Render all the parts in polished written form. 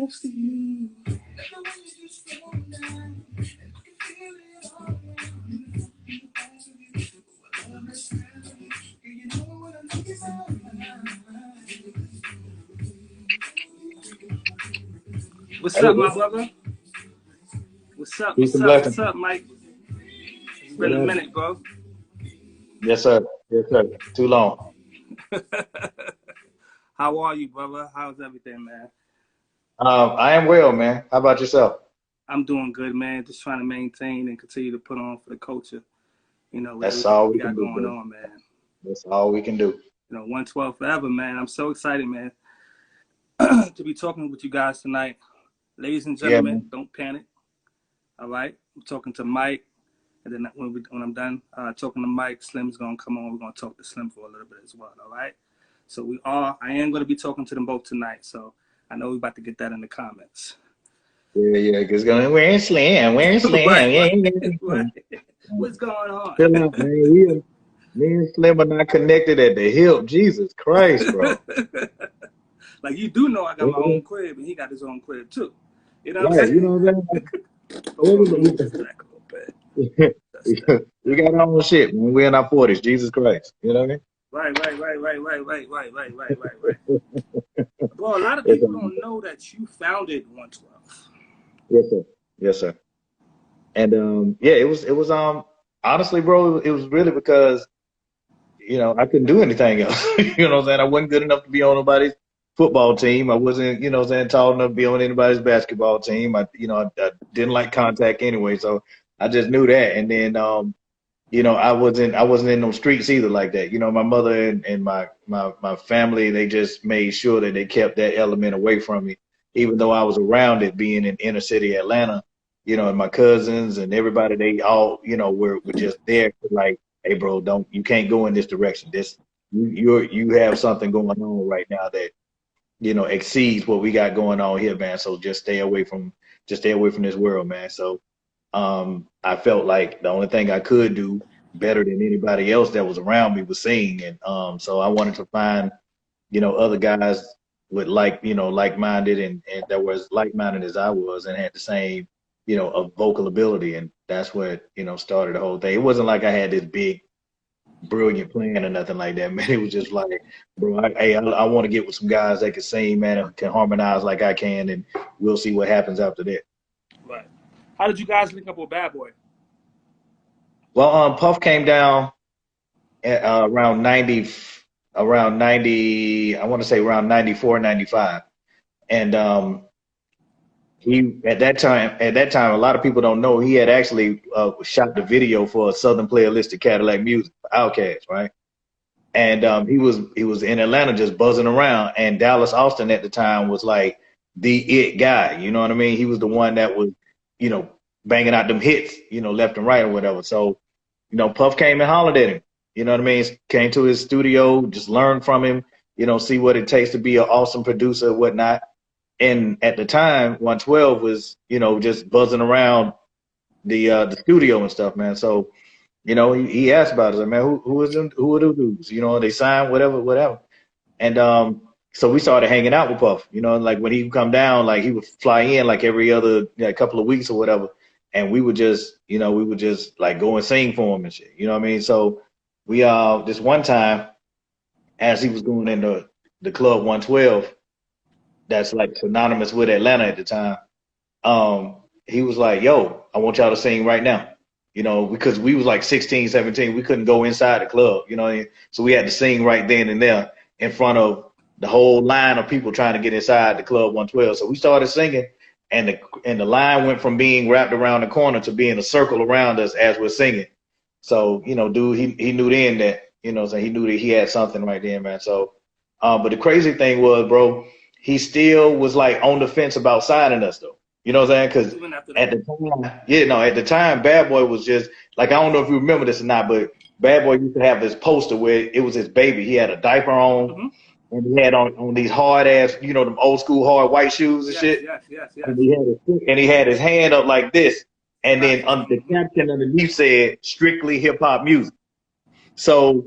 next to you. What's up, my brother? What's up? What's up, Mike? It's been a minute, bro. Yes, sir. Yes, sir. Too long. How are you, brother? How's everything, man? I am well, man. How about yourself? I'm doing good, man. Just trying to maintain and continue to put on for the culture. You know, that's all we got going on, man. That's all we can do. You know, 112 forever, man. I'm so excited, man, to be talking with you guys tonight. Ladies and gentlemen, don't panic. All right? I'm talking to Mike. And then when I'm done talking to Mike, Slim's going to come on. We're going to talk to Slim for a little bit as well, all right? So I am going to be talking to them both tonight. So I know we're about to get that in the comments. Yeah, because where's Slim? Where's Slim? Right. What's going on? Man, me and Slim are not connected at the hip. Jesus Christ, bro. Like, you do know I got my own crib, and he got his own crib, too. You know what I'm saying? You know what I'm saying? We got our own shit when we're in our 40s. Jesus Christ. You know what I mean? Right. Bro, a lot of people don't know that you founded 112. Yes, sir. Yes, sir. And it was honestly, bro, it was really because, you know, I couldn't do anything else. You know what I'm saying? I wasn't good enough to be on nobody's football team. I wasn't, you know what I'm saying, tall enough to be on anybody's basketball team. I didn't like contact anyway, so I just knew that. And then you know, I wasn't in no streets either like that. You know, my mother and my family, they just made sure that they kept that element away from me, even though I was around it, being in inner city Atlanta, you know, and my cousins and everybody, they all, you know, were just there like, hey, bro, you can't go in this direction. You have something going on right now that, you know, exceeds what we got going on here, man. So just stay away from this world, man. So I felt like the only thing I could do better than anybody else that was around me was sing. And so I wanted to find, you know, other guys with like-minded and that was like-minded as I was and had the same, you know, vocal ability. And that's what, you know, started the whole thing. It wasn't like I had this big, brilliant plan or nothing like that, man. It was just like, bro, I want to get with some guys that can sing, man, and can harmonize like I can, and we'll see what happens after that. Right. How did you guys link up with Bad Boy? Well, Puff came down at, around 90, I want to say around 94, 95. And he, at that time, a lot of people don't know, he had actually shot the video for a Southern Playalistic Cadillac Music, Outkast, right? And he was in Atlanta just buzzing around, and Dallas Austin at the time was like the it guy, you know what I mean? He was the one that was, you know, banging out them hits, you know, left and right or whatever. So, you know, Puff came and hollered at him, you know what I mean? Came to his studio, just learned from him, you know, see what it takes to be an awesome producer and whatnot. And at the time, 112 was, you know, just buzzing around the studio and stuff, man. So, you know, he asked about it. Like, man, who are those dudes? You know, they signed, whatever. And so we started hanging out with Puff, you know, like when he would come down, like he would fly in like every other couple of weeks or whatever. And we would just, you know, like go and sing for him and shit. You know what I mean? So we this one time, as he was going into the club 112, that's like synonymous with Atlanta at the time, he was like, yo, I want y'all to sing right now. You know, because we was like 16, 17, we couldn't go inside the club, you know, so we had to sing right then and there in front of the whole line of people trying to get inside the club 112. So we started singing, and the line went from being wrapped around the corner to being a circle around us as we're singing. So, you know, dude, he knew then that, you know, so he knew that he had something right there, man. So, but the crazy thing was, bro, he still was like on the fence about signing us though. You know what I'm saying? Because at the time, Bad Boy was just like, I don't know if you remember this or not, but Bad Boy used to have this poster where it was his baby. He had a diaper on, and he had on these hard ass, you know, them old school hard white shoes and shit. Yes. And he had his hand up like this, and then the caption underneath said "strictly hip hop music." So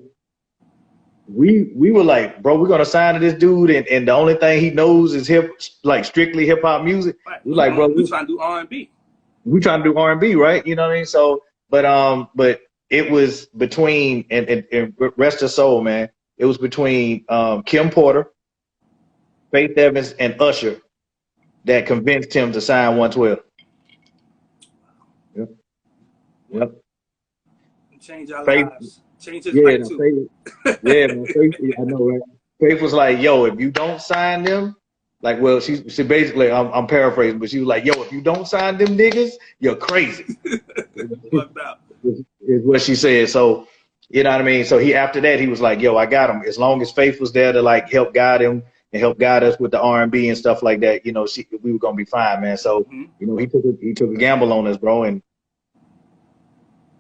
we were like, bro, we're gonna sign to this dude, and the only thing he knows is strictly hip hop music. Right. We like, bro, we trying to do R&B. We trying to do R&B, right? You know what I mean? So, but it was between and rest her soul, man. It was between Kim Porter, Faith Evans, and Usher that convinced him to sign 112. Yep. Yep. Change our Faith, lives. Change his life too. Yeah, man. Faith, I know, right? Faith was like, yo, if you don't sign them, like, well, she basically, I'm paraphrasing, but she was like, yo, if you don't sign them niggas, you're crazy. Fucked up. Is what she said. So, you know what I mean? So after that, he was like, yo, I got him. As long as Faith was there to like help guide him and help guide us with the R&B and stuff like that, you know, we were going to be fine, man. So, you know, he took a gamble on us, bro, and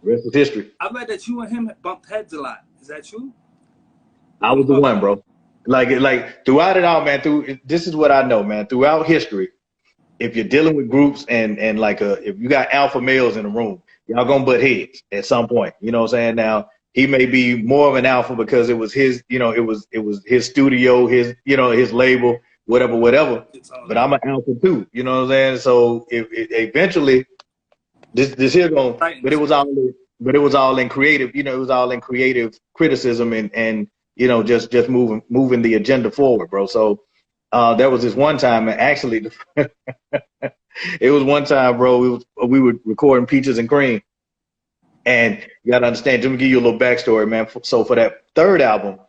the rest is history. I read that you and him bumped heads a lot. Is that true? I was the one, bro. Like throughout it all, man, this is what I know, man. Throughout history, if you're dealing with groups and like if you got alpha males in the room, y'all gonna butt heads at some point. You know what I'm saying? Now, he may be more of an alpha because it was his, you know, it was his studio, his, you know, his label, whatever. But I'm an alpha too. You know what I'm saying? So if eventually this here going, but it was all in creative, you know, it was all in creative criticism and you know, just moving the agenda forward, bro. So there was this one time, and actually, it was one time, bro. We were recording Peaches and Cream, and you gotta understand. Let me give you a little backstory, man. So for that third album,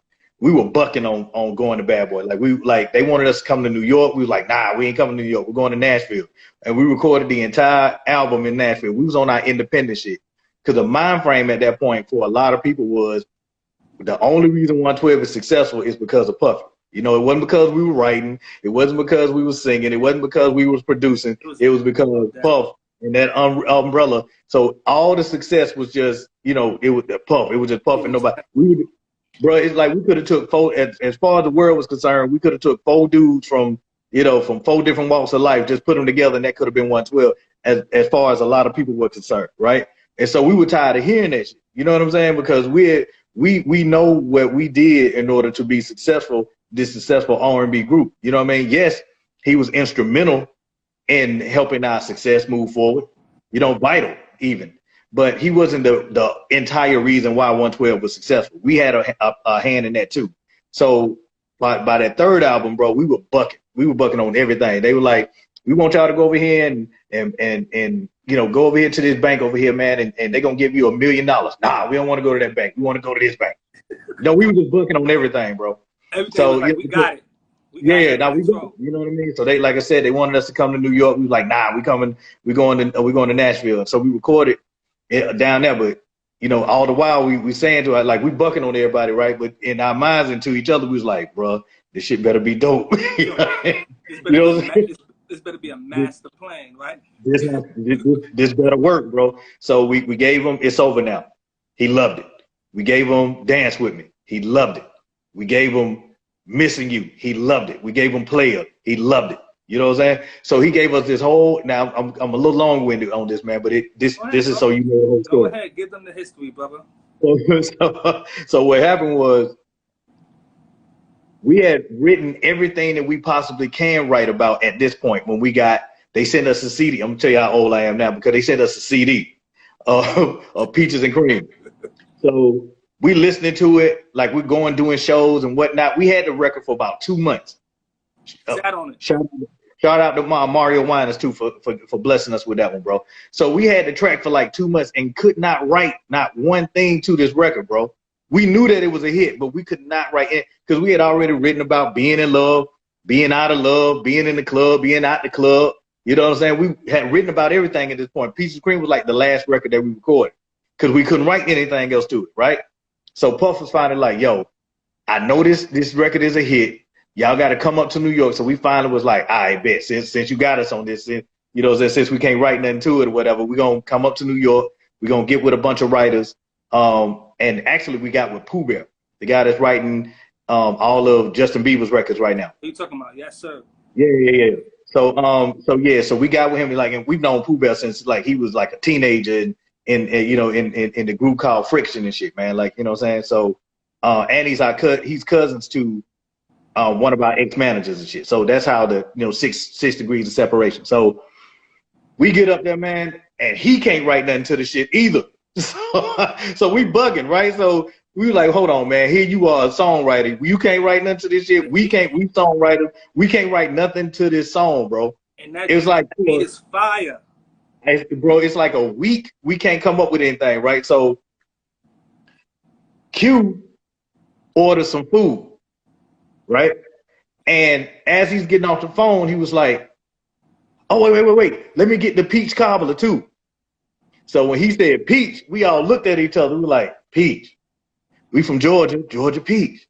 we were bucking on going to Bad Boy. They wanted us to come to New York. We was like, nah, we ain't coming to New York. We're going to Nashville, and we recorded the entire album in Nashville. We was on our independent shit because the mind frame at that point for a lot of people was, the only reason 112 is successful is because of Puffy. You know, it wasn't because we were writing. It wasn't because we were singing. It wasn't because we was producing. It was because of Puff and that umbrella. So all the success was just, you know, it was Puff. It was just Puff and nobody. Bro, it's like we could have took four, as far as the world was concerned, we could have took four dudes from, you know, from four different walks of life, just put them together, and that could have been 112 as far as a lot of people were concerned, right? And so we were tired of hearing that shit. You know what I'm saying? Because we know what we did in order to be successful, this successful R&B group. You know what I mean? Yes, he was instrumental in helping our success move forward, you know, vital even. But he wasn't the entire reason why 112 was successful. We had a hand in that too. So by that third album, bro, we were bucking. We were bucking on everything. They were like, we want y'all to go over here and you know, go over here to this bank over here, man, and they're going to give you $1 million. Nah, we don't want to go to that bank. We want to go to this bank. No, we were just booking on everything, bro. Everything so like, we got it. Now we go. You know what I mean? So they, like I said, they wanted us to come to New York. We was like, nah, we're going to Nashville. And so we recorded it down there. But, you know, all the while we saying to her, like, we bucking on everybody, right? But in our minds and to each other, we was like, bro, this shit better be dope. You know what I'm saying? This better be a master plan, right? This better work, bro. So we gave him It's Over Now. He loved it. We gave him Dance With Me. He loved it. We gave him Missing You. He loved it. We gave him Player. He loved it. You know what I'm saying? So he gave us this whole. Now I'm a little long-winded on this, man, but this is so you know the whole story. Go ahead, give them the history, brother. So what happened was, we had written everything that we possibly can write about at this point when they sent us a CD. I'm gonna tell you how old I am now because they sent us a CD of Peaches and Cream. So we listening to it, like we're going doing shows and whatnot. We had the record for about 2 months. Shout out to Mario Winans too for blessing us with that one, bro. So we had the track for like 2 months and could not write not one thing to this record, bro. We knew that it was a hit, but we could not write it because we had already written about being in love, being out of love, being in the club, being out the club. You know what I'm saying? We had written about everything at this point. Peaches and Cream was like the last record that we recorded because we couldn't write anything else to it, right? So Puff was finally like, yo, I know this record is a hit. Y'all got to come up to New York. So we finally was like, all right, bet, since you got us on this, you know, since we can't write nothing to it or whatever, we're going to come up to New York. We're going to get with a bunch of writers. And actually, we got with Pooh Bear, the guy that's writing all of Justin Bieber's records right now. Who you talking about? Yes, sir. Yeah. So we got with him, like, and we've known Pooh Bear since like he was like a teenager in you know in the group called Friction and shit, man. Like, you know what I'm saying? So and he's cousins to one of our ex-managers and shit. So that's how the, you know, six degrees of separation. So we get up there, man, and he can't write nothing to the shit either. So we bugging, right? So we were like, hold on, man, here you are, a songwriter. You can't write nothing to this shit. We songwriters, we can't write nothing to this song, bro. And that it was like, beat is fire. Bro, it's like a week. We can't come up with anything, right? So Q orders some food, right? And as he's getting off the phone, he was like, oh, wait. Let me get the peach cobbler too. So when he said peach, we all looked at each other. We were like, peach. We from Georgia peach.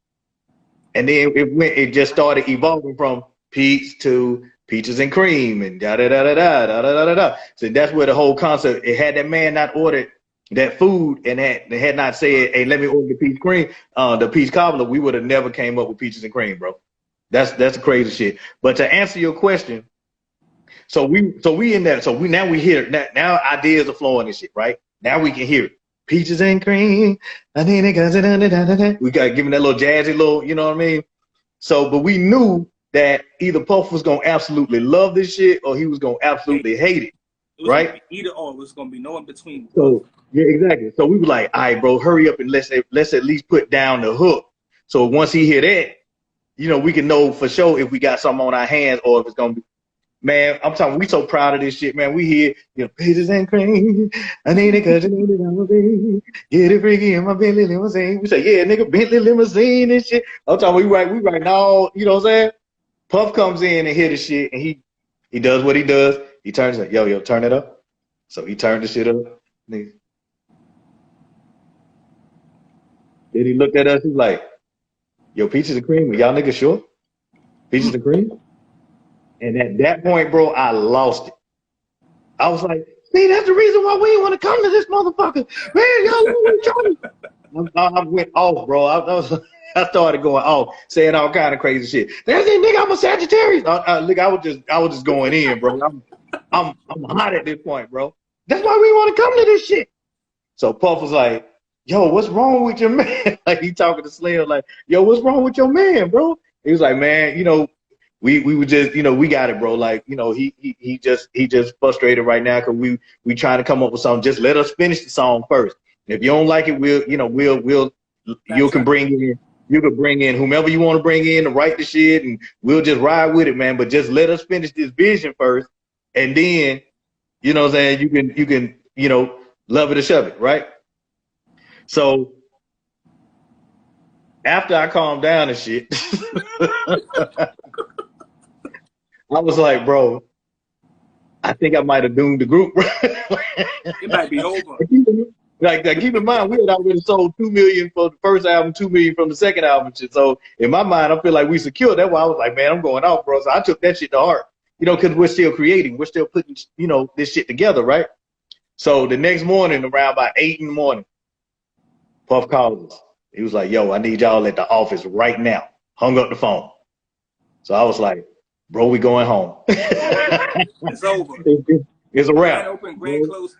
And then it just started evolving from peach to peaches and cream and da-da-da-da-da. So that's where the whole concept, it had that man not ordered that food and they had not said, hey, let me order the peach cream, the peach cobbler, we would have never came up with peaches and cream, bro. That's the crazy shit. But to answer your question, so we in that. So now we hear it. Now ideas are flowing and shit, right? Now we can hear it. Peaches and cream. We got giving that little jazzy little, you know what I mean? So, but we knew that either Puff was gonna absolutely love this shit or he was gonna absolutely hate it, right? Either or, it was gonna be no in between. So yeah, exactly. So we were like, all right, bro, hurry up and let's at least put down the hook. So once he hear that, you know, we can know for sure if we got something on our hands or if it's gonna be. Man, I'm talking, we so proud of this shit, man. We hear, you know, peaches and cream. I need it cause you need it, I'm a baby. Get it freaky in my Bentley limousine. We say, yeah, nigga, Bentley limousine and shit. I'm talking, we write now, you know what I'm saying? Puff comes in and hear the shit and he does what he does. He turns it, yo, turn it up. So he turned the shit up. Then he looked at us, he's like, yo, peaches and cream, y'all niggas sure? Peaches and cream? And at that point, bro, I lost it. I was like, see, that's the reason why we didn't want to come to this motherfucker. Man, y'all I went off, bro. I started going off, saying all kind of crazy shit. That's it, nigga, I'm a Sagittarius. Look, I was just going in, bro. I'm hot at this point, bro. That's why we want to come to this shit. So Puff was like, yo, what's wrong with your man? Like, he talking to Slim, like, yo, what's wrong with your man, bro? He was like, man, you know, we were just, you know, we got it, bro. Like, you know, he just frustrated right now because we trying to come up with something. Just let us finish the song first. If you don't like it, you can bring in whomever you want to bring in to write the shit, and we'll just ride with it, man. But just let us finish this vision first, and then, you know what I'm saying, you can, you know, love it or shove it, right? So after I calmed down and shit, I was like, bro, I think I might have doomed the group. It might be over. Like keep in mind, we had already sold 2 million for the first album, 2 million from the second album. Shit. So in my mind, I feel like we secured. That's why I was like, man, I'm going out, bro. So I took that shit to heart, you know, because we're still creating. We're still putting, you know, this shit together, right? So the next morning, around about 8 in the morning, Puff called us. He was like, yo, I need y'all at the office right now. Hung up the phone. So I was like, bro, we going home. It's over. It's a wrap. Grand open, grand close.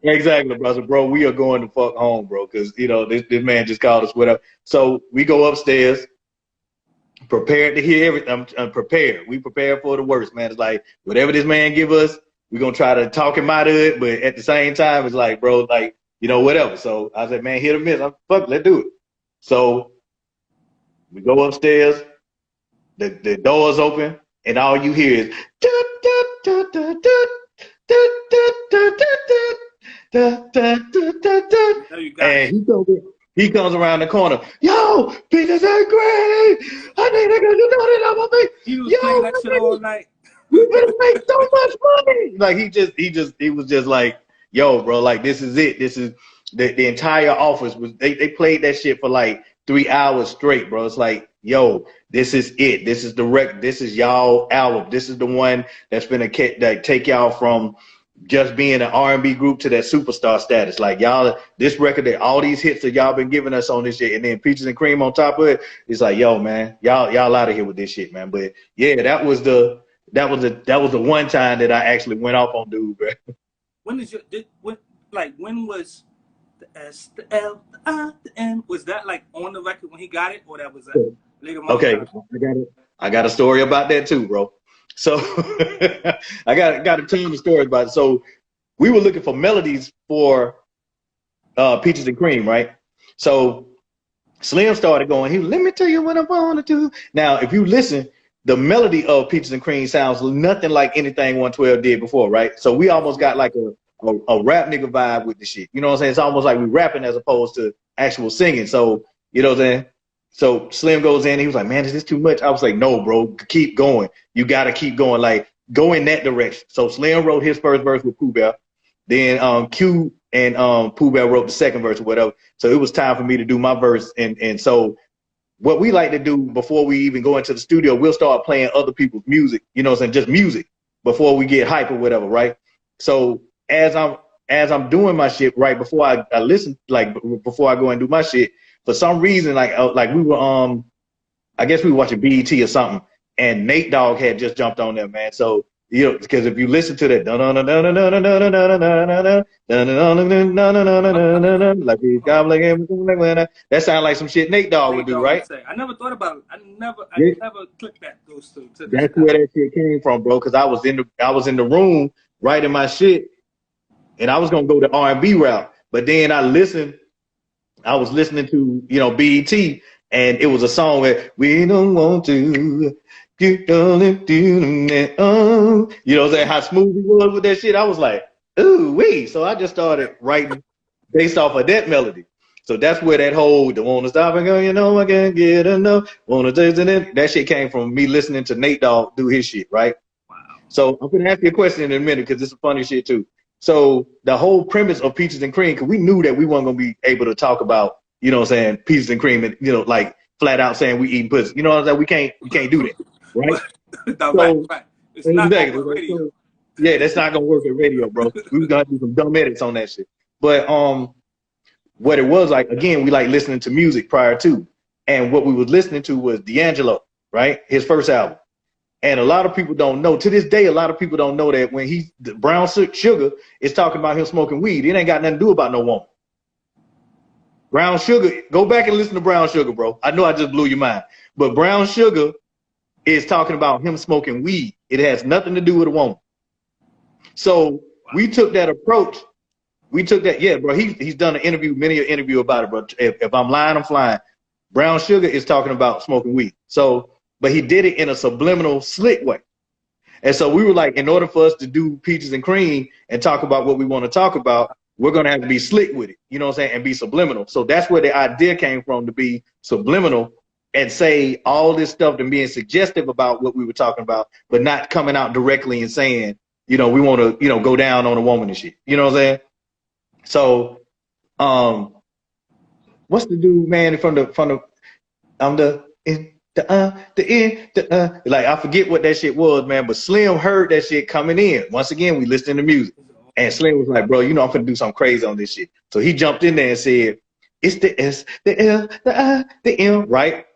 Exactly, brother. Bro, we are going to fuck home, bro, because, you know, this man just called us, whatever. So we go upstairs, prepared to hear everything. I'm prepared. We prepared for the worst, man. It's like, whatever this man give us, we're going to try to talk him out of it. But at the same time, it's like, bro, like, you know, whatever. So I said, man, hit or miss. Fuck, let's do it. So we go upstairs. The doors open, and all you hear is and he comes around the corner. Yo, Peter's ain't great. I need to go do that on my face. He was playing that shit all night. We better make so much money. Like he was just like, yo, bro, like this is it. This is the entire office was they played that shit for like 3 hours straight, bro. It's like, yo, this is it. This is this is y'all album. This is the one that's gonna take y'all from just being an R&B group to that superstar status. Like y'all, this record, that all these hits that y'all been giving us on this shit, and then Peaches and Cream on top of it, it's like, yo, man, y'all out of here with this shit, man. But yeah, that was the one time that I actually went off on dude, bro. When was The S, the L, the I, the N. Was that like on the record when he got it, or that was later on? Okay, I got a story about that too, bro. So I got a ton of stories about it. So we were looking for melodies for Peaches and Cream, right? So Slim started going, let me tell you what I want to do. Now, if you listen, the melody of Peaches and Cream sounds nothing like anything 112 did before, right? So we almost got like a rap nigga vibe with the shit. You know what I'm saying? It's almost like we rapping as opposed to actual singing. So, you know what I'm saying? So Slim goes in, he was like, man, is this too much? I was like, no, bro, keep going. You got to keep going. Like, go in that direction. So Slim wrote his first verse with Pooh Bear. Then Q and Pooh Bear wrote the second verse or whatever. So it was time for me to do my verse. And so what we like to do before we even go into the studio, we'll start playing other people's music, you know what I'm saying, just music before we get hype or whatever, right? So as I'm doing my shit, right, before I listen, like before I go and do my shit, for some reason, like we were I guess we were watching BET or something, and Nate Dogg had just jumped on there, man. So you know, because if you listen to that, like that sounds like some shit Nate Dogg would do, right? I never thought about it. I never clicked those two. That's where that shit came from, bro. Because I was in the room writing my shit, and I was gonna go the R&B route, but then I was listening to, you know, BET, and it was a song where we don't want to get on and do that. Oh, you know what I'm saying? How smooth he was with that shit. I was like, ooh wee. So I just started writing based off of that melody. So that's where that whole "don't wanna stop and go, you know I can't get enough, wanna taste it," that shit came from me listening to Nate Dogg do his shit, right? Wow. So I'm gonna ask you a question in a minute because it's a funny shit too. So the whole premise of Peaches and Cream, because we knew that we weren't gonna be able to talk about, you know what I'm saying, Peaches and Cream, and you know, like flat out saying we eating pussy. You know what I'm saying? We can't do that, right? No, right. It's not gonna work radio. So, yeah, that's not gonna work at radio, bro. We was gonna do some dumb edits on that shit. But what it was like, again, we like listening to music prior to, and what we was listening to was D'Angelo, right? His first album. And a lot of people don't know, to this day, a lot of people don't know that when Brown Sugar is talking about him smoking weed, it ain't got nothing to do about no woman. Brown Sugar, go back and listen to Brown Sugar, bro. I know I just blew your mind, but Brown Sugar is talking about him smoking weed. It has nothing to do with a woman. So we took that approach. We took that, yeah, bro. He's done an interview, many an interview about it, bro. If I'm lying, I'm flying. Brown Sugar is talking about smoking weed. So, but he did it in a subliminal, slick way. And so we were like, in order for us to do Peaches and Cream and talk about what we want to talk about, we're going to have to be slick with it, you know what I'm saying, and be subliminal. So that's where the idea came from, to be subliminal and say all this stuff and being suggestive about what we were talking about, but not coming out directly and saying, you know, we want to, you know, go down on a woman and shit. You know what I'm saying? So, what's the dude, man, like, I forget what that shit was, man, but Slim heard that shit coming in. Once again, we listening to music. And Slim was like, bro, you know, I'm finna do something crazy on this shit. So he jumped in there and said, it's the S, the L, the I, the M, right?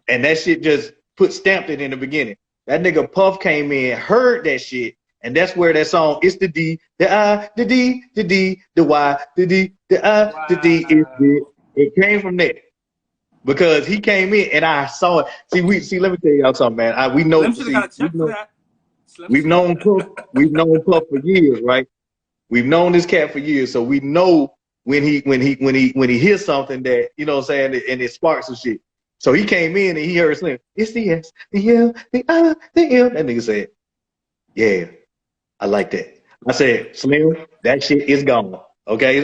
And that shit just stamped it in the beginning. That nigga Puff came in, heard that shit, and that's where that song, it's the D, the I, the D, the D, the Y, the D, the I, the D, is the. It came from there. Because he came in and I saw it. Let me tell y'all something, man. We've known Puff for years, right? We've known this cat for years, so we know when he hears something that, you know what I'm saying, and it sparks some shit. So he came in and he heard Slim, it's the S, the L, the I, the M. That nigga said, yeah, I like that. I said, Slim, that shit is gone. Okay,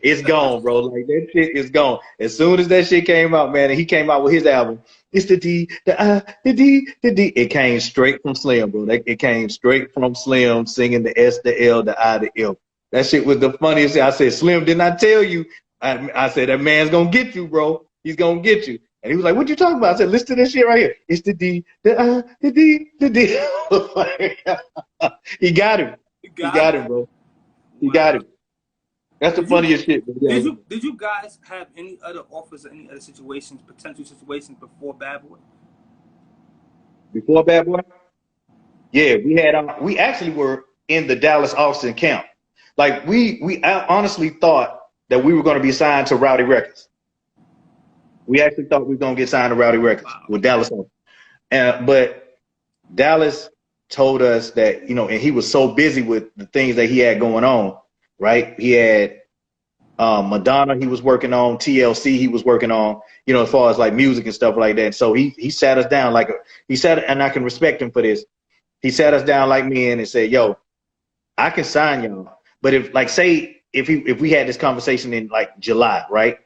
it's gone, bro. Like, that shit is gone. As soon as that shit came out, man, and he came out with his album, it's the D, the I, the D, the D. It came straight from Slim, bro. It came straight from Slim singing the S, the L, the I, the M. That shit was the funniest thing. I said, Slim, didn't I tell you? I said, that man's gonna get you, bro. He's gonna get you. And he was like, what you talking about? I said, listen to this shit right here. It's the D, the I, the D, the D. He got him. He got him, bro. He got him. That's the funniest shit. Yeah. Did you guys have any other offers or any other situations, potential situations before Bad Boy? Before Bad Boy? Yeah, we actually were in the Dallas Austin camp. Like, I honestly thought that we were going to be signed to Rowdy Records. We actually thought we were going to get signed to Rowdy Records with Dallas on. But Dallas told us that, you know, and he was so busy with the things that he had going on, right? He had Madonna he was working on, TLC he was working on, you know, as far as like music and stuff like that. So he sat us down he said, and I can respect him for this. He sat us down like me and said, yo, I can sign y'all. But if like, say, if we had this conversation in like July, right?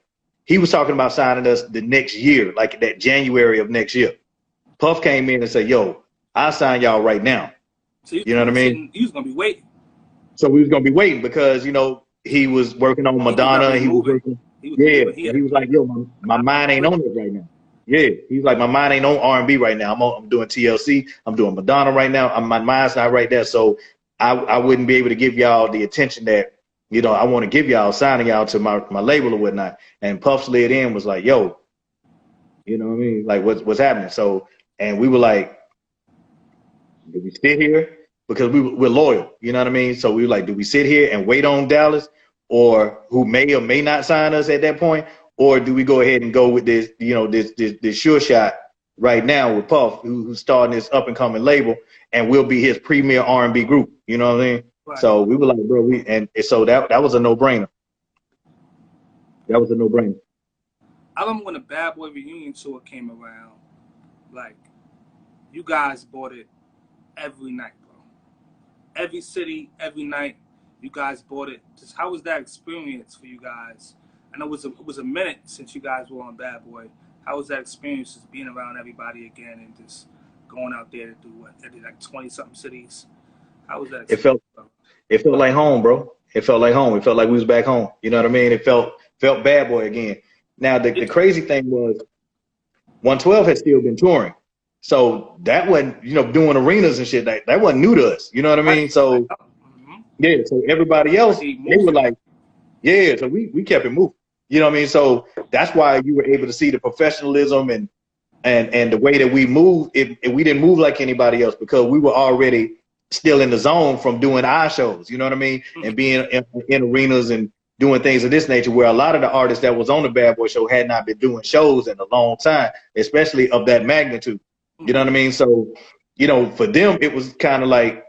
He was talking about signing us the next year, like that January of next year. Puff came in and said, yo, I'll sign y'all right now. So you know what I mean? He was going to be waiting. So we was going to be waiting because, you know, he was working on Madonna. He was working. He was like, yo, my mind ain't on it right now. Yeah. He was like, my mind ain't on R&B right now. I'm doing TLC. I'm doing Madonna right now. My mind's not right there. So I wouldn't be able to give y'all the attention that, you know, I want to give y'all, signing y'all to my label or whatnot. And Puff slid in, was like, yo, you know what I mean? Like, what's happening? So, and we were like, do we sit here? Because we're loyal, you know what I mean? So we were like, do we sit here and wait on Dallas, or who may or may not sign us at that point? Or do we go ahead and go with this, you know, this sure shot right now with Puff, who's starting this up and coming label, and we'll be his premier R&B group, you know what I mean? Right. So we were like, bro, and so that was a no-brainer. That was a no-brainer. I remember when the Bad Boy reunion tour came around, like, you guys bought it every night, bro. Every city, every night, you guys bought it. Just how was that experience for you guys? I know it was a minute since you guys were on Bad Boy. How was that experience, just being around everybody again and just going out there to do what? They did like 20-something cities. How was that experience? It felt like home, bro. It felt like home. It felt like we was back home. You know what I mean? It felt Bad Boy again. Now, the crazy thing was 112 had still been touring. So that wasn't, you know, doing arenas and shit. That wasn't new to us. You know what I mean? So, yeah, so everybody else, they were like, yeah, so we kept it moving. You know what I mean? So that's why you were able to see the professionalism and the way that we moved. We didn't move like anybody else because we were already still in the zone from doing our shows, you know what I mean? And being in arenas and doing things of this nature, where a lot of the artists that was on the Bad Boy show had not been doing shows in a long time, especially of that magnitude. You know what I mean? So, you know, for them, it was kind of like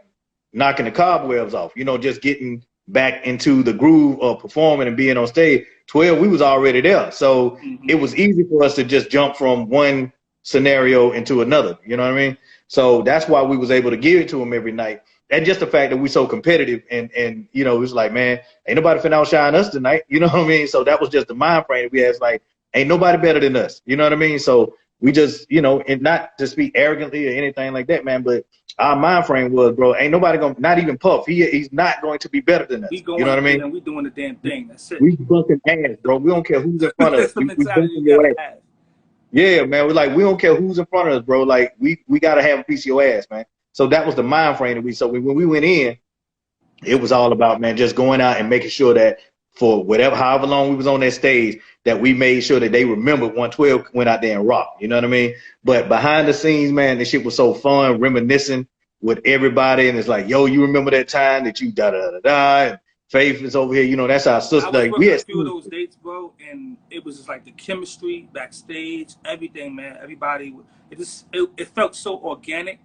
knocking the cobwebs off, you know, just getting back into the groove of performing and being on stage. 12, we was already there. So it was easy for us to just jump from one scenario into another, you know what I mean? So that's why we was able to give it to them every night. And just the fact that we so competitive and you know, it was like, man, ain't nobody finna outshine us tonight. You know what I mean? So that was just the mind frame we had. It's like, ain't nobody better than us. You know what I mean? So we just, you know, and not to speak arrogantly or anything like that, man, but our mind frame was, bro, ain't nobody gonna, not even Puff. He's not going to be better than us. You know what I mean? And we doing the damn thing. That's it. We busting ass, bro. We don't care who's in front of us. We busting your ass. Yeah, man. We're like, we don't care who's in front of us, bro. Like, we gotta have a piece of your ass, man. So that was the mind frame that so when we went in, it was all about, man, just going out and making sure that for however long we was on that stage, that we made sure that they remembered 112 went out there and rocked. You know what I mean? But behind the scenes, man, this shit was so fun, reminiscing with everybody. And it's like, yo, you remember that time that you da-da-da-da, and Faith is over here. You know, that's our sister. Like, we had a few of those dates, bro, and it was just like the chemistry backstage, everything, man. Everybody, it felt so organic.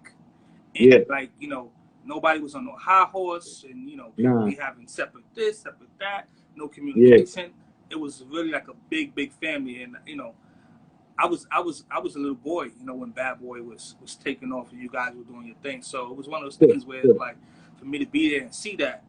And like, you know, nobody was on no high horse, and, you know, we having separate this, separate that, no communication. It was really like a big family. And, you know, I was a little boy, you know, when Bad Boy was taking off and you guys were doing your thing. So it was one of those things where it's like, for me to be there and see that,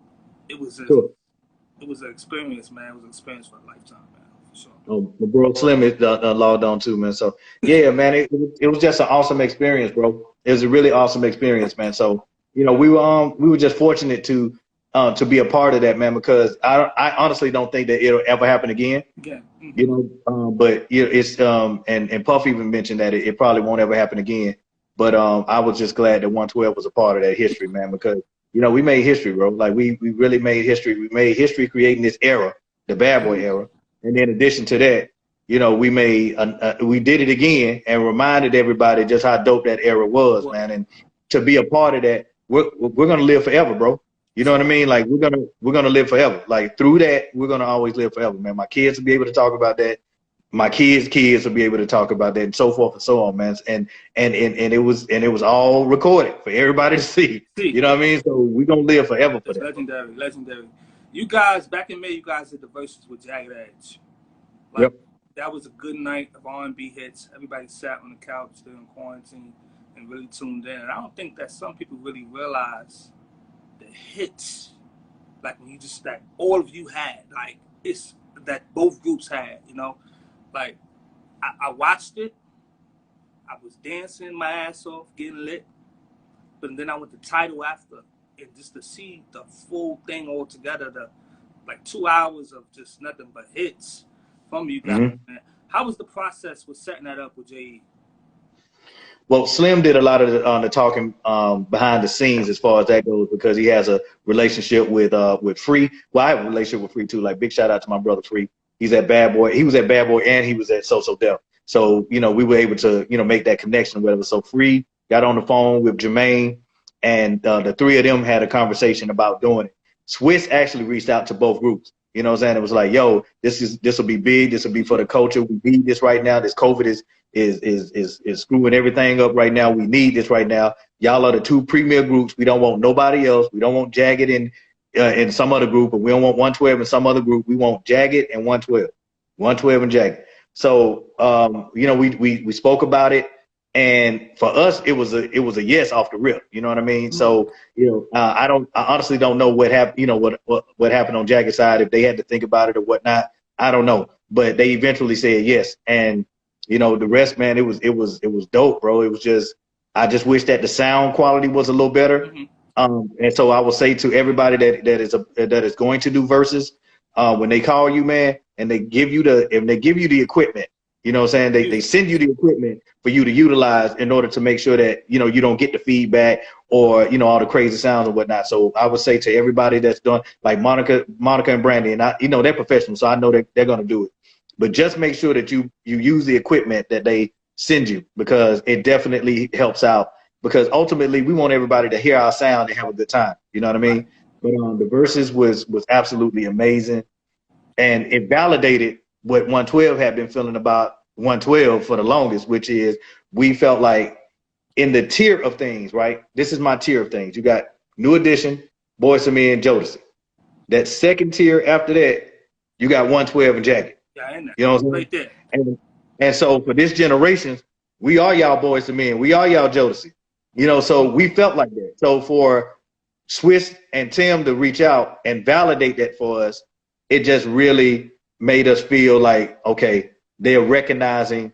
it was an experience, man. It was an experience for a lifetime, man, for sure. Oh, my bro Slim is logged on too, man. So yeah, man, it was just an awesome experience, bro. It was a really awesome experience, man. So, you know, we were just fortunate to be a part of that, man, because I honestly don't think that it'll ever happen again. Yeah. You know, but it's and Puff even mentioned that it probably won't ever happen again. But I was just glad that 112 was a part of that history, man, because, you know, we made history, bro. Like we really made history. We made history creating this era, the Bad Boy era. And in addition to that, you know, we did it again and reminded everybody just how dope that era was, man. And to be a part of that, we're gonna live forever, bro. You know what I mean? Like we're gonna live forever. Like through that, we're gonna always live forever, man. My kids will be able to talk about that. My kids will be able to talk about that, and so forth and so on, man. And it was all recorded for everybody to see. You know what I mean? So we're gonna live forever for that. Legendary, legendary. You guys back in May, you guys did the verses with Jagged Edge. Like, yep. That was a good night of R&B hits. Everybody sat on the couch during quarantine and really tuned in. And I don't think that some people really realize the hits, like when you just that all of you had, like it's that both groups had, you know. Like I watched it, I was dancing my ass off, getting lit, but then I went to Tidal after, and just to see the full thing all together, the like 2 hours of just nothing but hits from you guys. Man. How was the process with setting that up with J.E.? Well, Slim did a lot of the talking behind the scenes as far as that goes, because he has a relationship with Free. Well, I have a relationship with Free too. Like, big shout out to my brother Free. He's at Bad Boy. He was at Bad Boy and he was at So Def. So, you know, we were able to, you know, make that connection or whatever. So Free got on the phone with Jermaine, and the three of them had a conversation about doing it. Swiss actually reached out to both groups. You know what I'm saying? It was like, yo, this will be big. This will be for the culture. We need this right now. This COVID is screwing everything up right now. We need this right now. Y'all are the two premier groups. We don't want nobody else. We don't want Jagged in some other group, but we don't want 112 in some other group. We want Jagged and 112. 112 and Jagged. So you know, we spoke about it, and for us it was a yes off the rip. You know what I mean? So, you know, I honestly don't know what happened, you know, what happened on Jagged's side, if they had to think about it or whatnot. I don't know. But they eventually said yes. And you know, the rest, man, it was dope, bro. It was just, I just wish that the sound quality was a little better. And so I will say to everybody that is going to do verses, when they call you, man, and they give you the equipment, you know what I'm saying? They send you the equipment for you to utilize in order to make sure that, you know, you don't get the feedback or, you know, all the crazy sounds and whatnot. So I would say to everybody that's done, like Monica and Brandy, and you know, they're professionals, so I know they're going to do it. But just make sure that you use the equipment that they send you, because it definitely helps out. Because ultimately, we want everybody to hear our sound and have a good time. You know what I mean? But the verses was absolutely amazing, and it validated what 112 had been feeling about 112 for the longest, which is we felt like in the tier of things, right? This is my tier of things. You got New Edition, Boyz II Men, Jodeci. That second tier after that, you got 112 and Jagged. Yeah, you know what I'm saying? Right there. And so for this generation, we are y'all Boyz II Men. We are y'all Jodeci. You know, so we felt like that. So for Swiss and Tim to reach out and validate that for us, it just really made us feel like, okay, they're recognizing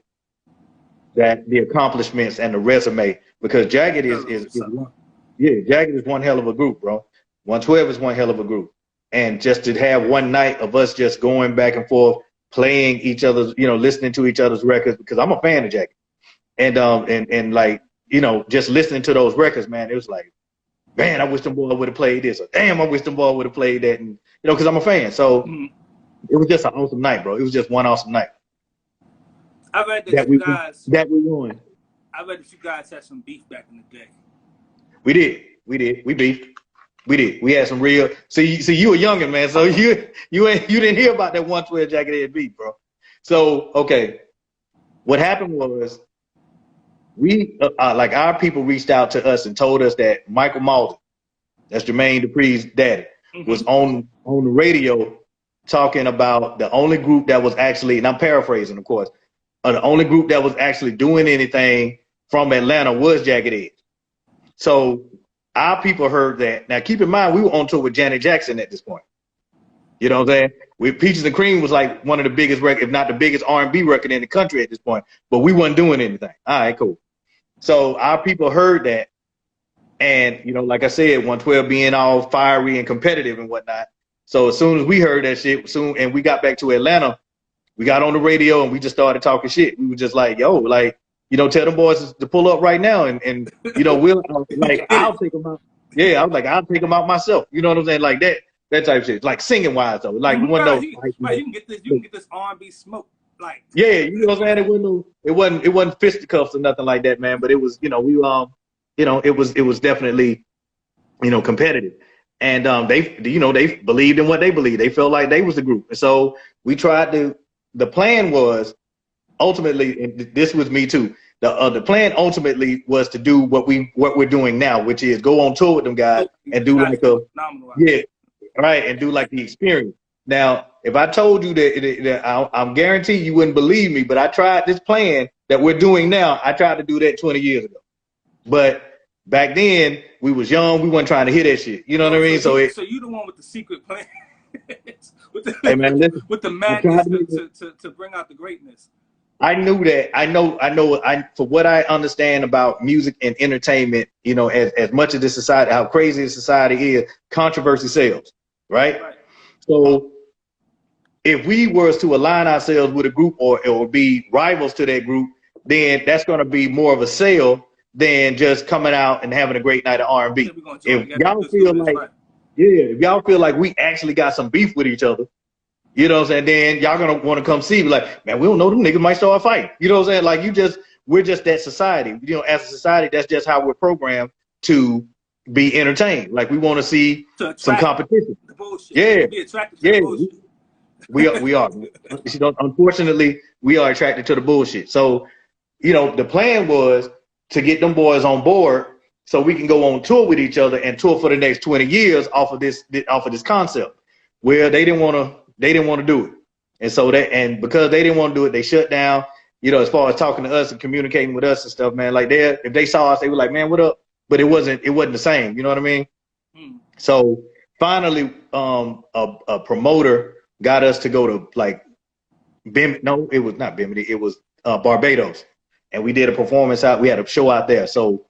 that the accomplishments and the resume, because Jagged Jagged is one hell of a group, bro. 112 is one hell of a group. And just to have one night of us just going back and forth, playing each other's, you know, listening to each other's records, because I'm a fan of Jagged. And like, you know, just listening to those records, man, it was like, man, I wish them boy would have played this, or damn, I wish them boy would have played that. And, you know, because I'm a fan. So it was just an awesome night, bro. It was just one awesome night. I read that you guys won. I read that you guys had some beef back in the day. We did. We beefed. We did. We had some real. See, you a youngin', man. So you didn't hear about that 112 Jagged Edge Beef, bro. So okay, what happened was we like our people reached out to us and told us that Michael Malden, that's Jermaine Dupri's daddy, was on the radio talking about the only group that was actually, and I'm paraphrasing, of course, the only group that was actually doing anything from Atlanta was Jagged Edge. So our people heard that. Now, keep in mind, we were on tour with Janet Jackson at this point. You know what I'm saying? With Peaches and Cream was like one of the biggest records, if not the biggest R&B record in the country at this point. But we wasn't doing anything. All right, cool. So our people heard that. And, you know, like I said, 112 being all fiery and competitive and whatnot. So as soon as we heard that shit, and we got back to Atlanta, we got on the radio and we just started talking shit. We were just like, yo, like, you know, tell them boys to pull up right now, and you know, we'll like, I'll take them out. Yeah, I was like, I'll take them out myself. You know what I'm saying? Like that type of shit. Like singing wise though. Like one of those. You can get this R&B smoke. Like yeah, you know what I'm saying? It wasn't fisticuffs or nothing like that, man. But it was, you know, we you know, it was definitely, you know, competitive. And they believed in what they believed. They felt like they was the group. And so we tried to. The plan was ultimately, and this was me too. The plan ultimately was to do what we're doing now, which is go on tour with them guys and do like and do like the experience. Now, if I told you that I'm guaranteed you wouldn't believe me, but I tried this plan that we're doing now. I tried to do that 20 years ago, but back then we was young. We weren't trying to hear that shit. You know what I mean? So you the one with the secret plan, hey man, listen, with the madness to bring out the greatness. I knew that. I know. For what I understand about music and entertainment, you know, as much of this society, how crazy the society is, controversy sells, right? So if we were to align ourselves with a group or be rivals to that group, then that's going to be more of a sale than just coming out and having a great night of R&B. If y'all feel like, if y'all feel like we actually got some beef with each other, you know what I'm saying, then y'all gonna want to come see me. Like, man, we don't know, them niggas might start fighting. You know what I'm saying? Like, we're just that society. You know, as a society, that's just how we're programmed to be entertained. Like, we want to see some competition. The bullshit. Yeah, be attracted to the bullshit. we are. You know, unfortunately, we are attracted to the bullshit. So, you know, the plan was to get them boys on board so we can go on tour with each other and tour for the next 20 years off of this concept. Where they didn't want to do it. And so because they didn't want to do it, they shut down, you know, as far as talking to us and communicating with us and stuff, man. Like, if they saw us, they were like, man, what up? But it wasn't the same. You know what I mean? So finally, a promoter got us to go to like no, it was not Bimini. It was Barbados. And we did a performance out. We had a show out there. So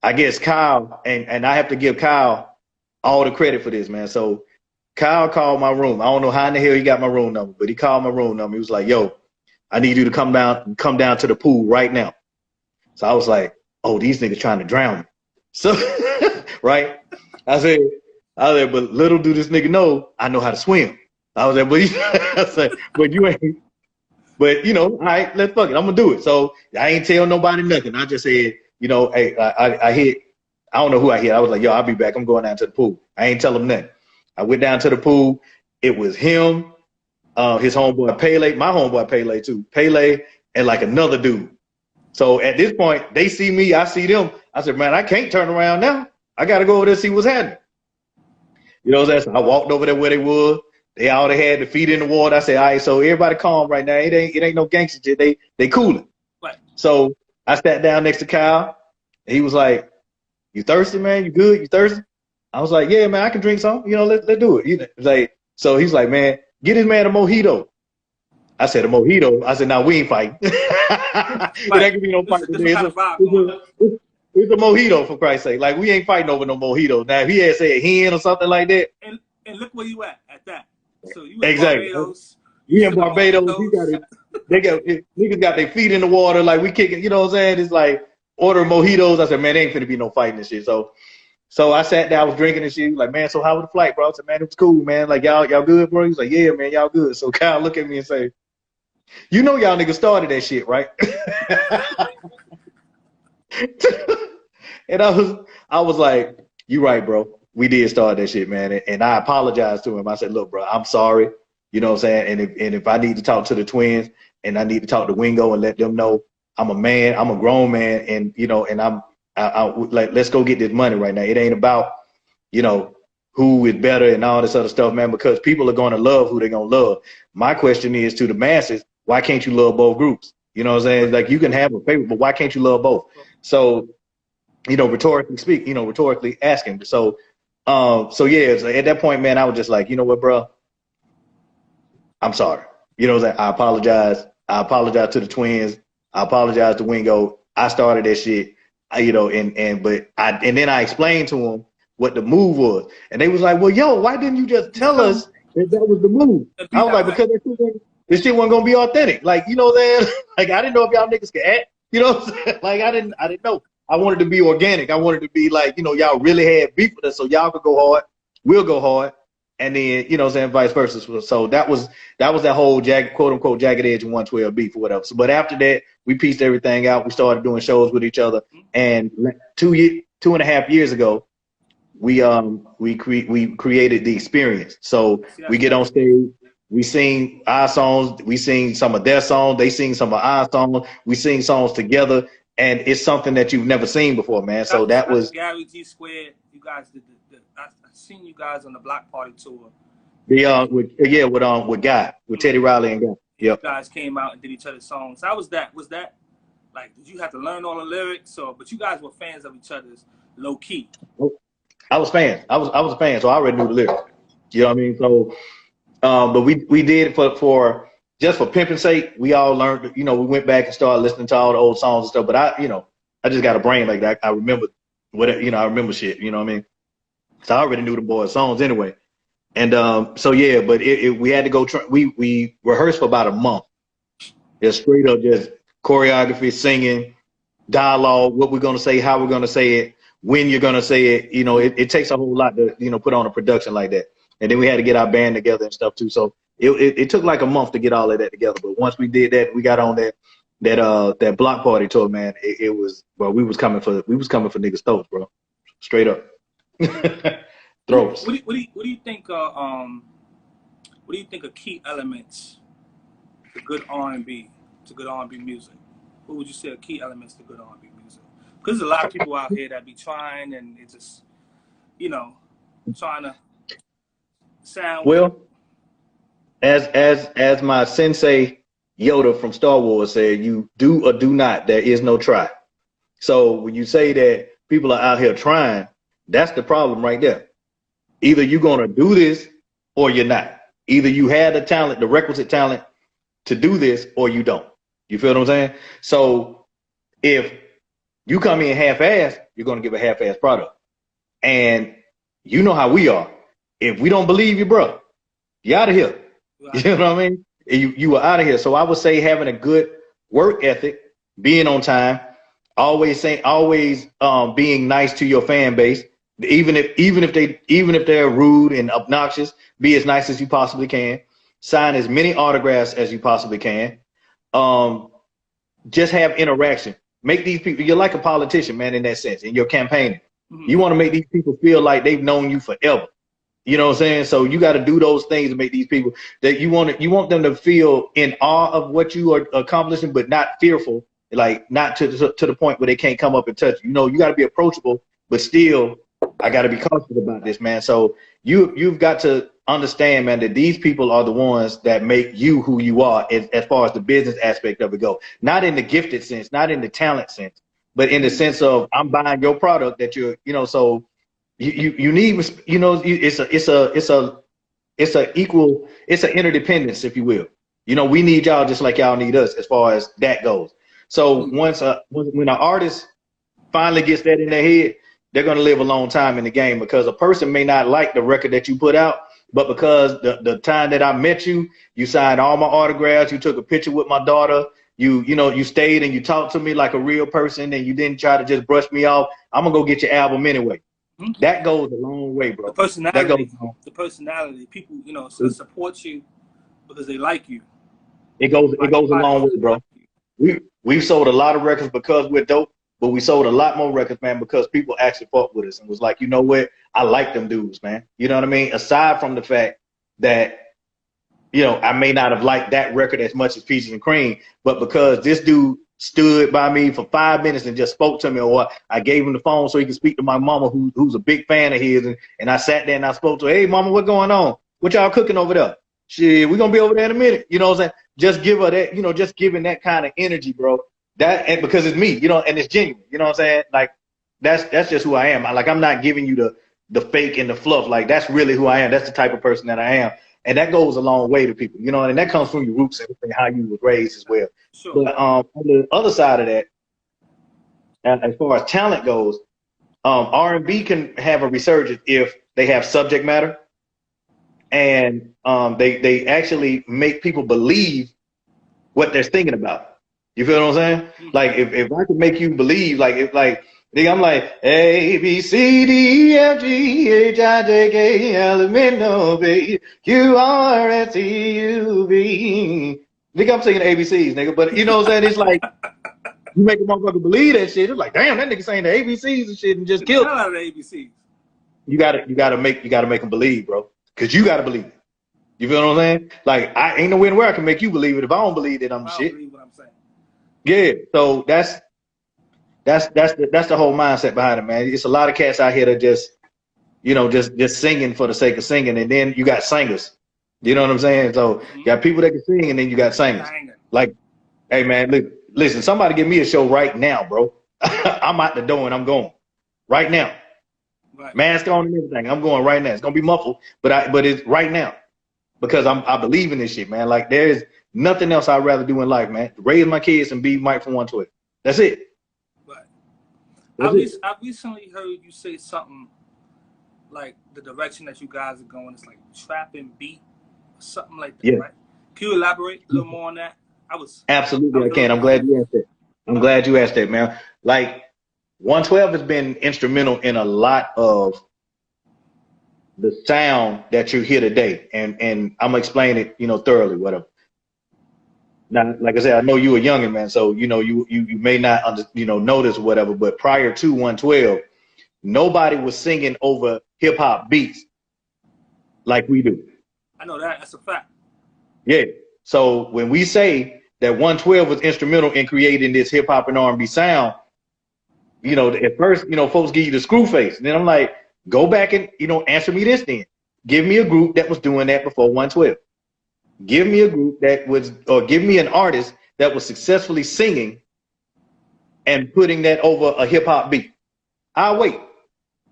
I guess Kyle, and I have to give Kyle all the credit for this, man. So Kyle called my room. I don't know how in the hell he got my room number, but he called my room number. He was like, yo, I need you to come down to the pool right now. So I was like, oh, these niggas trying to drown me. So, right? I said, but little do this nigga know, I know how to swim. I was like, but you ain't, but you know, all right, let's fuck it. I'm gonna do it. So I ain't tell nobody nothing. I just said, you know, hey, I hit, I don't know who I hit. I was like, yo, I'll be back. I'm going down to the pool. I ain't tell him nothing. I went down to the pool. It was him, his homeboy Pele, my homeboy Pele too. Pele and like another dude. So at this point, they see me, I see them. I said, man, I can't turn around now. I got to go over there and see what's happening. You know what I'm saying? So I walked over there where they was. They all had the feet in the water. I said, all right, so everybody calm right now. It ain't no gangster shit. They cooling. Right. So I sat down next to Kyle. And he was like, you thirsty, man? You good? You thirsty? I was like, yeah, man, I can drink some. You know, let's do it. You know, like, so he's like, man, get this man a mojito. I said, a mojito? I said, no, we ain't fighting. It ain't gonna be no fight today. It's a mojito, for Christ's sake. Like, we ain't fighting over no mojito. Now, if he had said hen or something like that. And look where you at that. So you exactly. Barbados. We in Barbados. Niggas got their feet in the water. Like, we kicking, you know what I'm saying? It's like, order mojitos. I said, man, there ain't finna be no fighting and shit. So I sat down, I was drinking and shit. He was like, man, so how was the flight, bro? I said, man, it was cool, man. Like, y'all good, bro? He was like, yeah, man, y'all good. So Kyle looked at me and say, you know y'all niggas started that shit, right? And I was like, you right, bro. We did start that shit, man. And I apologized to him. I said, look, bro, I'm sorry. You know what I'm saying? And if I need to talk to the twins and I need to talk to Wingo and let them know I'm a man, I'm a grown man, and you know, and I like, let's go get this money right now. It ain't about, you know, who is better and all this other stuff, man, because people are going to love who they're going to love. My question is to the masses, why can't you love both groups? You know what I'm saying? Like, you can have a favorite, but why can't you love both? So, you know, rhetorically asking. So yeah, so at that point, man, I was just like, you know what, bro? I'm sorry. You know what I'm saying? I apologize. I apologize to the twins. I apologize to Wingo. I started that shit. You know, and then I explained to them what the move was, and they was like, "Well, yo, why didn't you just tell us that was the move?" I was like, "Because this shit wasn't gonna be authentic." Like, you know what I'm saying? Like, I didn't know if y'all niggas could act. You know what I'm saying? Like, I didn't know. I wanted to be organic. I wanted to be like, you know, y'all really had beef with us, so y'all could go hard. We'll go hard, and then, you know what I'm saying, vice versa. So that was that whole quote unquote jagged edge and 112 beef or whatever. So, but after that, we pieced everything out. We started doing shows with each other, and 2.5 years ago, we created the experience. So we get on stage, we sing our songs, we sing some of their songs, they sing some of our songs, we sing songs together, and it's something that you've never seen before, man. So that was Gary G Squared. You guys did I seen you guys on the Block Party tour. with Guy, with Teddy Riley and Guy. Yep. You guys came out and did each other's songs. How was that? Was that like, did you have to learn all the lyrics, or but you guys were fans of each other's low key? I was fans. I was a fan, so I already knew the lyrics. You know what I mean? So, but we did for just for pimping sake. We all learned. You know, we went back and started listening to all the old songs and stuff. But I just got a brain like that. I remember I remember shit. You know what I mean? So I already knew the boys' songs anyway. And so yeah, but we had to go. We rehearsed for about a month. Just straight up, just choreography, singing, dialogue, what we're gonna say, how we're gonna say it, when you're gonna say it. You know, it takes a whole lot to put on a production like that. And then we had to get our band together and stuff too. So it took like a month to get all of that together. But once we did that, we got on that Block Party tour, man. It was, well, we was coming for niggas' throats, bro. Straight up. Throats. What do you think? What do you think are key elements to good R&B, to good R&B music? What would you say are key elements to good R&B music? Because there's a lot of people out here that be trying, and it's just, trying to sound well. As my sensei Yoda from Star Wars said, you do or do not. There is no try. So when you say that people are out here trying, that's the problem right there. Either you're going to do this or you're not. Either you have the talent, the requisite talent to do this, or you don't. You feel what I'm saying? So if you come in half-assed, you're going to give a half-assed product. And you know how we are. If we don't believe you, bro, you're out of here. Right. You know what I mean? You are out of here. So I would say having a good work ethic, being on time, always being nice to your fan base. Even if they're rude and obnoxious, be as nice as you possibly can. Sign as many autographs as you possibly can. Just have interaction. Make these people, you're like a politician, man, in that sense, in your campaigning. Mm-hmm. You want to make these people feel like they've known you forever. You know what I'm saying? So you got to do those things to make these people that you want them to feel in awe of what you are accomplishing, but not fearful, like not to the point where they can't come up and touch you. You got to be approachable, but still, I got to be cautious about this, man. So you've got to understand, man, that these people are the ones that make you who you are as far as the business aspect of it go. Not in the gifted sense, not in the talent sense, but in the sense of I'm buying your product that you're, so you need, it's an interdependence, if you will. We need y'all just like y'all need us as far as that goes. So when an artist finally gets that in their head, they're going to live a long time in the game, because a person may not like the record that you put out, but because the time that I met you, you signed all my autographs, you took a picture with my daughter, you stayed and you talked to me like a real person, and you didn't try to just brush me off. I'm going to go get your album anyway. Mm-hmm. That goes a long way, bro. The personality, people, support you because they like you. It goes a long way, bro. We've sold a lot of records because we're dope. But we sold a lot more records, man, because people actually fought with us and was like, you know what? I like them dudes, man. You know what I mean? Aside from the fact that, I may not have liked that record as much as Peaches and Cream, but because this dude stood by me for 5 minutes and just spoke to me, or I gave him the phone so he could speak to my mama, who's a big fan of his. And I sat there and I spoke to her. Hey, mama, what's going on? What y'all cooking over there? Shit, we're going to be over there in a minute. You know what I'm saying? Just give her that, just giving that kind of energy, bro. And because it's me, and it's genuine, you know what I'm saying? Like, that's just who I am. I'm not giving you the fake and the fluff. Like, that's really who I am. That's the type of person that I am. And that goes a long way to people, and that comes from your roots and how you were raised as well. Sure. But on the other side of that, as far as talent goes, R&B can have a resurgence if they have subject matter, and they actually make people believe what they're thinking about. You feel what I'm saying? Like, if I could make you believe, I'm like A, B, C, D, E, F, G, H, I, J, K, L, M, N, O, P, Q, R, S, T, U, V. Nigga, I'm singing ABCs, nigga. But you know what I'm saying? It's like, you make a motherfucker believe that shit. It's like, damn, that nigga saying the ABCs and shit and just killed. Hell out of the ABCs. you gotta make them believe, bro. Cause you gotta believe it. You feel what I'm saying? Like I ain't nowhere where I can make you believe it. If I don't believe it, I'm the shit. I don't believe what I'm saying. Yeah. So that's the whole mindset behind it, man. It's a lot of cats out here that just, you know, just singing for the sake of singing, and then you got singers. You know what I'm saying? So you got people that can sing, and then you got singers. Like, hey man, listen, somebody give me a show right now, bro. I'm out the door and I'm going right now. Right. Mask on and everything. I'm going right now. It's gonna be muffled, but it's right now because I believe in this shit, man. Like there is nothing else I'd rather do in life, man. Raise my kids and be Mike from 112. That's it. Right. I recently heard you say something like the direction that you guys are going is like trap and beat, something like that, right? Can you elaborate a little more on that? Absolutely, I can. I'm glad you asked that. I'm glad you asked that, man. Like 112 has been instrumental in a lot of the sound that you hear today, and I'm gonna explain it, you know, thoroughly, whatever. Now, like I said, I know you a youngin', man, so you know you may not know this or whatever, but prior to 112, nobody was singing over hip hop beats like we do. I know that. That's a fact. Yeah. So when we say that 112 was instrumental in creating this hip hop and R&B sound, you know, at first, you know, folks give you the screw face. And then I'm like, go back and, you know, answer me this then. Give me a group that was doing that before 112. Give me a group that was, or give me an artist that was successfully singing and putting that over a hip hop beat. I'll wait.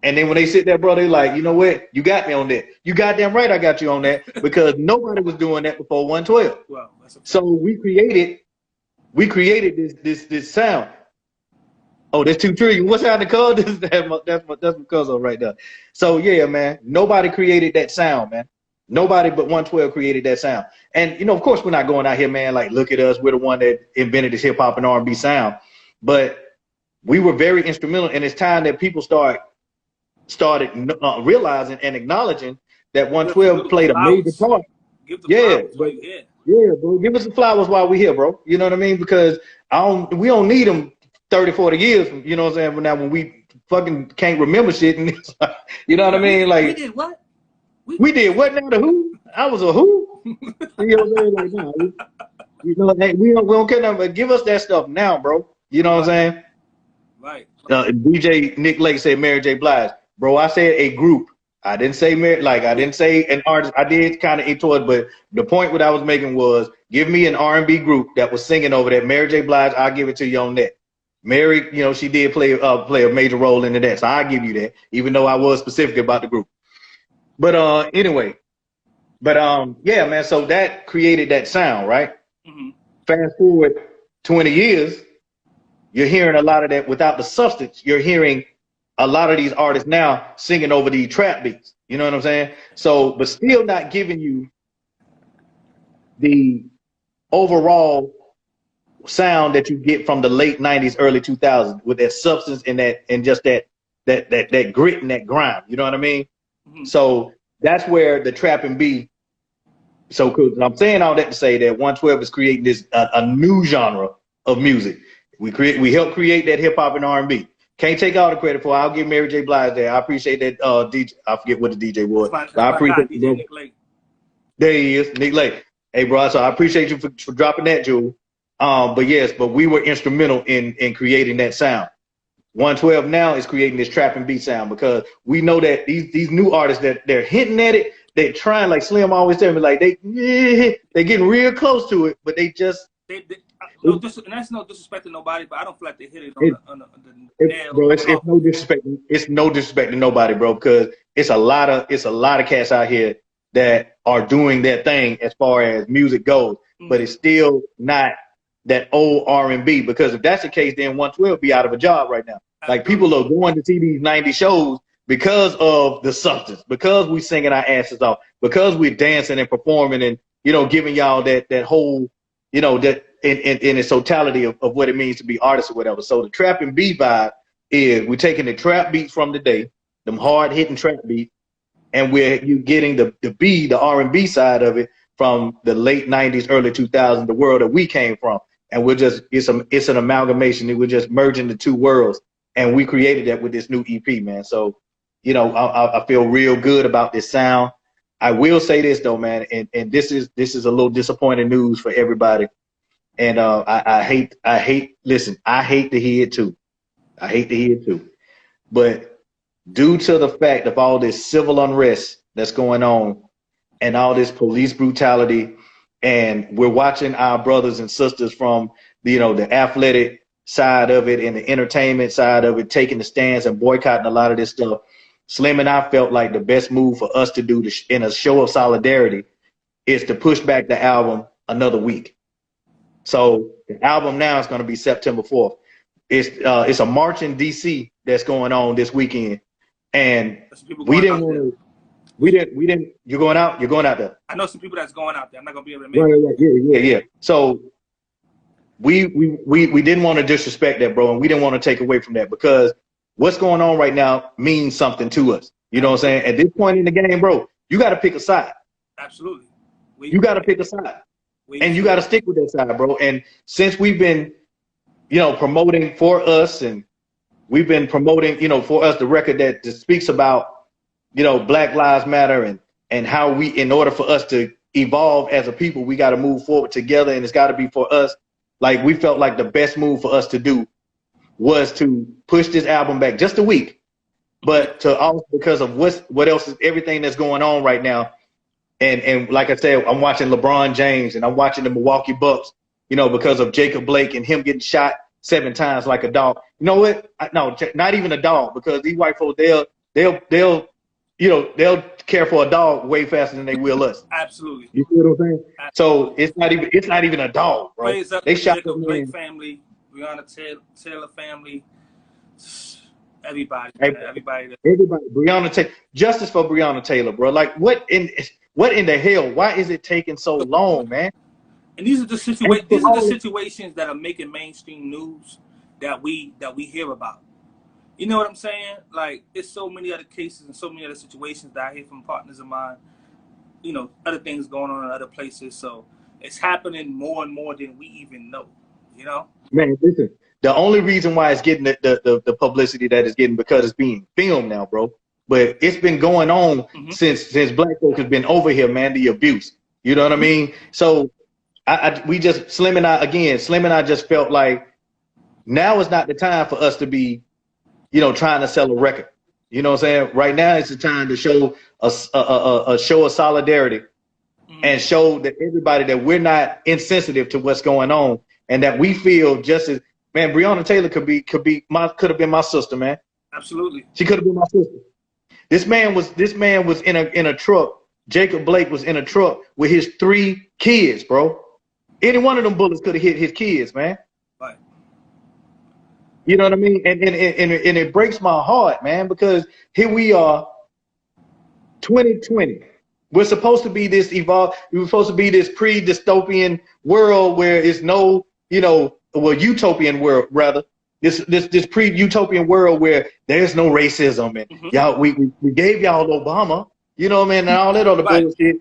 And then when they sit there, bro, they like, you know what? You got me on that. You goddamn right I got you on that because nobody was doing that before 112. Well, so we created this sound. Oh, that's 2 trillion. What's out the code? That's my cousin right there. So yeah, man, nobody created that sound, man. Nobody but 112 created that sound. And you know, of course, we're not going out here, man. Like, look at us. We're the one that invented this hip hop and R&B sound. But we were very instrumental, and it's time that people started realizing and acknowledging that 112 played a major part. Yeah, bro. Give us the flowers while we're here, bro. You know what I mean? Because we don't need them 30, 40 years, you know what I'm saying? But now when we fucking can't remember shit, and it's like, you know what I mean? Like, we did what? We did what now? The who? I was a who? You know what I'm saying? Like, no, you know, hey, we don't care nothing, but give us that stuff now, bro. You know what I'm saying? Right. DJ Nick Lake said Mary J. Blige. Bro, I said a group. I didn't say I didn't say an artist. I did kind of into it, but the point what I was making was give me an R&B group that was singing over that. Mary J. Blige, I'll give it to you on that. Mary, you know, she did play a major role into that, so I'll give you that, even though I was specific about the group. But anyway, yeah, man, so that created that sound, right? Mm-hmm. Fast forward 20 years, you're hearing a lot of that without the substance. You're hearing a lot of these artists now singing over these trap beats. You know what I'm saying? So, but still not giving you the overall sound that you get from the late 90s, early 2000s with that substance and just that grit and that grime. You know what I mean? Mm-hmm. So that's where the trap and B. So I'm saying all that to say that 112 is creating this a new genre of music. We help create that hip hop and R&B. Can't take all the credit for it. I'll give Mary J. Blige there. I appreciate that. DJ, I forget what the DJ was. I appreciate DJ Nick Lake. There he is, Nick Lake. Hey, bro. So I appreciate you for dropping that, Jewel. But yes, but we were instrumental in creating that sound. 112 now is creating this trap and beat sound because we know that these new artists that they're hitting at it, they're trying, like Slim always tell me, like they're getting real close to it, but they just. And that's no disrespect to nobody, but I don't feel like they hit it on the nail. Bro, it's no disrespect. It's no disrespect to nobody, bro, because it's a lot of cats out here that are doing their thing as far as music goes, but it's still not that old R&B. Because if that's the case, then 112 be out of a job right now. Like people are going to see these 90 shows because of the substance, because we singing our asses off, because we're dancing and performing and, you know, giving y'all that whole, you know, that in its totality of what it means to be artists or whatever. So the trap and B vibe is we're taking the trap beats from the day, them hard hitting trap beats, and you getting the R&B side of it from the late 90s, early 2000s, the world that we came from. And it's an amalgamation. We're just merging the two worlds. And we created that with this new EP, man. So you know, I feel real good about this sound. I will say this though, man, and this is a little disappointing news for everybody. And I hate. Listen, I hate to hear it too. I hate to hear it too. But due to the fact of all this civil unrest that's going on and all this police brutality, and we're watching our brothers and sisters from the athletic side of it and the entertainment side of it taking the stands and boycotting a lot of this stuff. Slim and I felt like the best move for us to do in a show of solidarity is to push back the album another week. So the album now is going to be September 4th. It's a march in DC that's going on this weekend, and we didn't want to. We didn't. You're going out. You're going out there. I know some people that's going out there. I'm not gonna be able to make it. Right. Yeah. So we didn't want to disrespect that, bro, and we didn't want to take away from that because what's going on right now means something to us. You know what I'm saying? At this point in the game, bro, you got to pick a side. Absolutely. You got to pick a side, and you got to stick with that side, bro. And since we've been, promoting for us, and we've been promoting, for us the record that speaks about, Black Lives Matter and how we, in order for us to evolve as a people, we got to move forward together, and it's got to be for us. Like, we felt like the best move for us to do was to push this album back just a week, but to also because of what else is everything that's going on right now. And like I said, I'm watching LeBron James and I'm watching the Milwaukee Bucks, because of Jacob Blake and him getting shot 7 times like a dog. You know what? No, not even a dog, because these white folks, they'll care for a dog way faster than they will us. Absolutely. You see what I'm saying? Absolutely. So it's not even a dog, bro. Praise up they to shot Jacob Blake family, Breonna Taylor family, everybody. Everybody. Breonna Taylor. Justice for Breonna Taylor, bro. Like, what in the hell? Why is it taking so long, man? And these are the situations that are making mainstream news that we hear about. You know what I'm saying? Like, it's so many other cases and so many other situations that I hear from partners of mine, other things going on in other places. So it's happening more and more than we even know, Man, listen, the only reason why it's getting the publicity that it's getting because it's being filmed now, bro. But it's been going on since black folks have been over here, man, the abuse. You know what I mean? So Slim and I just felt like now is not the time for us to be trying to sell a record. You know what I'm saying? Right now it's the time to show a show of solidarity and show that everybody that we're not insensitive to what's going on, and that we feel just as, man, Breonna Taylor could have been my sister, man. Absolutely. She could have been my sister. This man was in a truck. Jacob Blake was in a truck with his 3 kids, bro. Any one of them bullets could have hit his kids, man. Right. You know what I mean? And it breaks my heart, man, because here we are, 2020. We're supposed to be this we're supposed to be this pre-dystopian world where it's no, utopian world rather. This pre-utopian world where there's no racism and y'all we gave y'all Obama, you know what I mean, and all that other bullshit.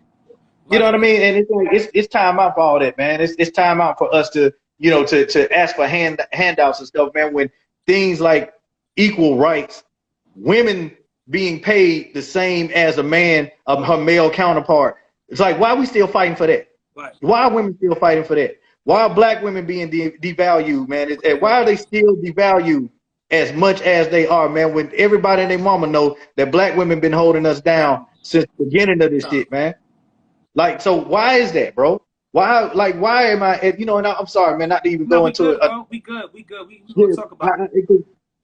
You know what I mean? And it's like it's time out for all that, man. It's time out for us to to ask for handouts and stuff, man. When things like equal rights, women being paid the same as a man of her male counterpart, it's like, why are we still fighting for that? Right. Why are women still fighting for that? Why are black women being devalued, man? Why are they still devalued as much as they are, man? When everybody and their mama know that black women been holding us down since the beginning of this shit, man. Like, so why is that, bro? Why am I, and I'm sorry, man, not to even go into it. We good. We gonna talk about it.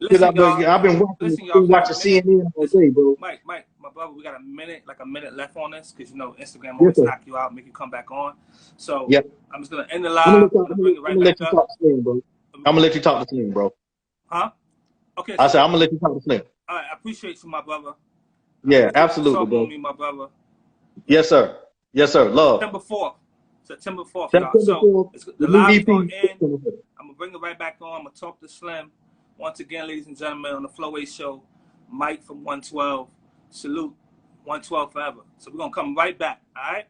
Because I've been watching CNN all day, bro. Mike, my brother, we got a minute left on this because Instagram always knock you out, make you come back on. So I'm just gonna end the live. I'm gonna let you talk to Slim, bro. I'm gonna let you talk to Slim, bro. Huh? Okay. I said I'm gonna let you talk to Slim. All right, I appreciate you, my brother. Yeah, absolutely, bro. Me, my brother. Yes, sir. Yes, sir. Love. September 4th, y'all. So the live is gonna end. I'm gonna bring it right back on. I'm gonna talk to Slim. Once again, ladies and gentlemen, on the FloWay show, Mike from 112. Salute, 112 forever. So we're going to come right back, all right?